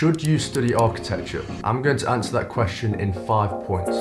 Should you study architecture? I'm going to answer that question in 5 points.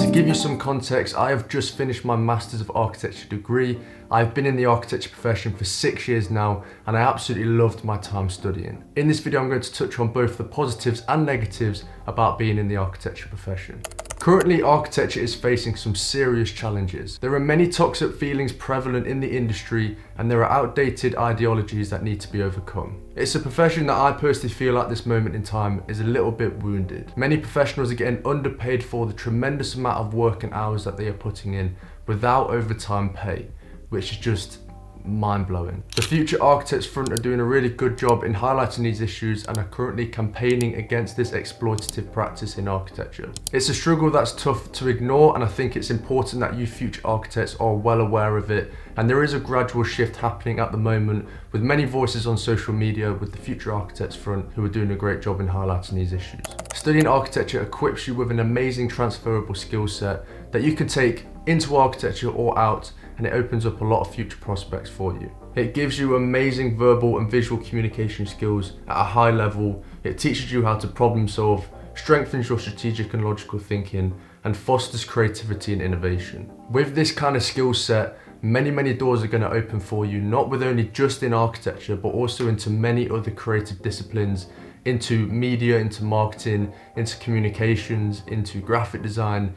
To give you some context, I have just finished my Masters of Architecture degree. I've been in the architecture profession for 6 years now, and I absolutely loved my time studying. In this video, I'm going to touch on both the positives and negatives about being in the architecture profession. Currently, architecture is facing some serious challenges. There are many toxic feelings prevalent in the industry, and there are outdated ideologies that need to be overcome. It's a profession that I personally feel at this moment in time is a little bit wounded. Many professionals are getting underpaid for the tremendous amount of work and hours that they are putting in without overtime pay, which is just mind-blowing. The Future Architects Front are doing a really good job in highlighting these issues and are currently campaigning against this exploitative practice in architecture. It's a struggle that's tough to ignore, and I think it's important that you future architects are well aware of it, and there is a gradual shift happening at the moment with many voices on social media with the Future Architects Front who are doing a great job in highlighting these issues. Studying architecture equips you with an amazing transferable skill set that you can take into architecture or out, and it opens up a lot of future prospects for you. It gives you amazing verbal and visual communication skills at a high level. It teaches you how to problem solve, strengthens your strategic and logical thinking, and fosters creativity and innovation. With this kind of skill set, many doors are going to open for you, not with only just in architecture, but also into many other creative disciplines, into media, into marketing, into communications, into graphic design.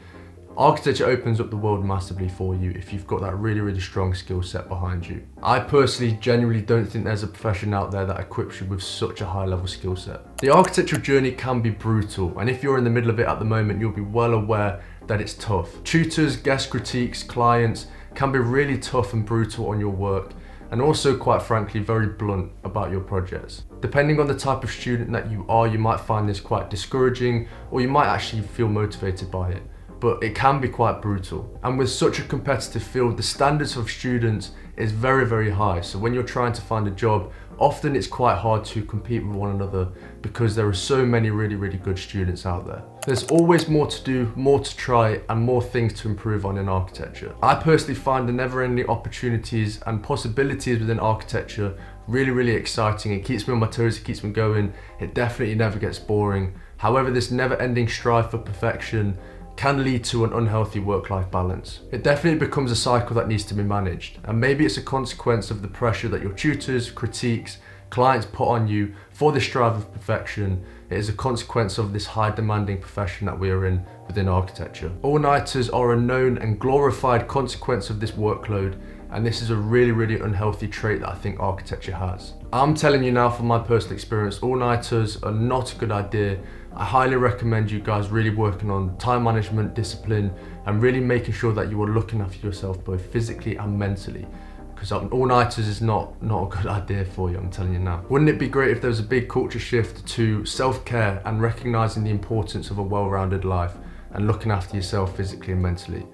Architecture opens up the world massively for you if you've got that really strong skill set behind you. I personally genuinely don't think there's a profession out there that equips you with such a high level skill set. The architectural journey can be brutal, and if you're in the middle of it at the moment, you'll be well aware that it's tough. Tutors, guest critiques, clients can be really tough and brutal on your work, and also quite frankly very blunt about your projects. Depending on the type of student that you are, you might find this quite discouraging, or you might actually feel motivated by it. But it can be quite brutal. And with such a competitive field, the standards of students is very high. So when you're trying to find a job, often it's quite hard to compete with one another because there are so many really good students out there. There's always more to do, more to try, and more things to improve on in architecture. I personally find the never-ending opportunities and possibilities within architecture really exciting. It keeps me on my toes, it keeps me going. It definitely never gets boring. However, this never-ending strive for perfection can lead to an unhealthy work-life balance. It definitely becomes a cycle that needs to be managed, and maybe it's a consequence of the pressure that your tutors, critiques, clients put on you for this strive of perfection. It is a consequence of this high demanding profession that we are in within architecture. All-nighters are a known and glorified consequence of this workload, and this is a really unhealthy trait that I think architecture has. I'm telling you now from my personal experience, all-nighters are not a good idea. I highly recommend you guys really working on time management, discipline, and really making sure that you are looking after yourself both physically and mentally, because all-nighters is not a good idea for you, I'm telling you now. Wouldn't it be great if there was a big culture shift to self-care and recognizing the importance of a well-rounded life and looking after yourself physically and mentally?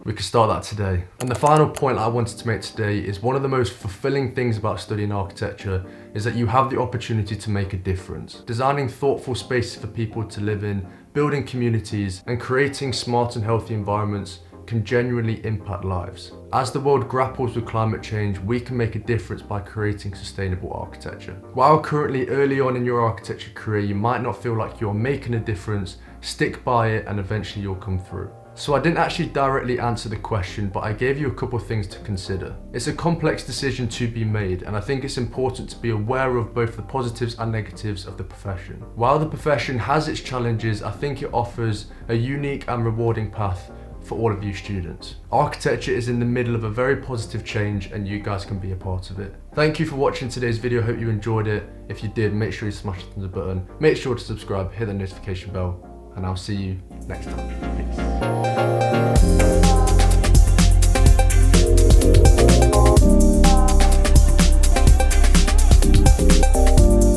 We could start that today. And the final point I wanted to make today is one of the most fulfilling things about studying architecture is that you have the opportunity to make a difference. Designing thoughtful spaces for people to live in, building communities, and creating smart and healthy environments can genuinely impact lives. As the world grapples with climate change, we can make a difference by creating sustainable architecture. While currently early on in your architecture career, you might not feel like you're making a difference, stick by it and eventually you'll come through. So I didn't actually directly answer the question, but I gave you a couple of things to consider. It's a complex decision to be made, and I think it's important to be aware of both the positives and negatives of the profession. While the profession has its challenges, I think it offers a unique and rewarding path for all of you students. Architecture is in the middle of a very positive change, and you guys can be a part of it. Thank you for watching today's video. Hope you enjoyed it. If you did, make sure you smash the thumbs up button. Make sure to subscribe, hit the notification bell, and I'll see you next time. Peace.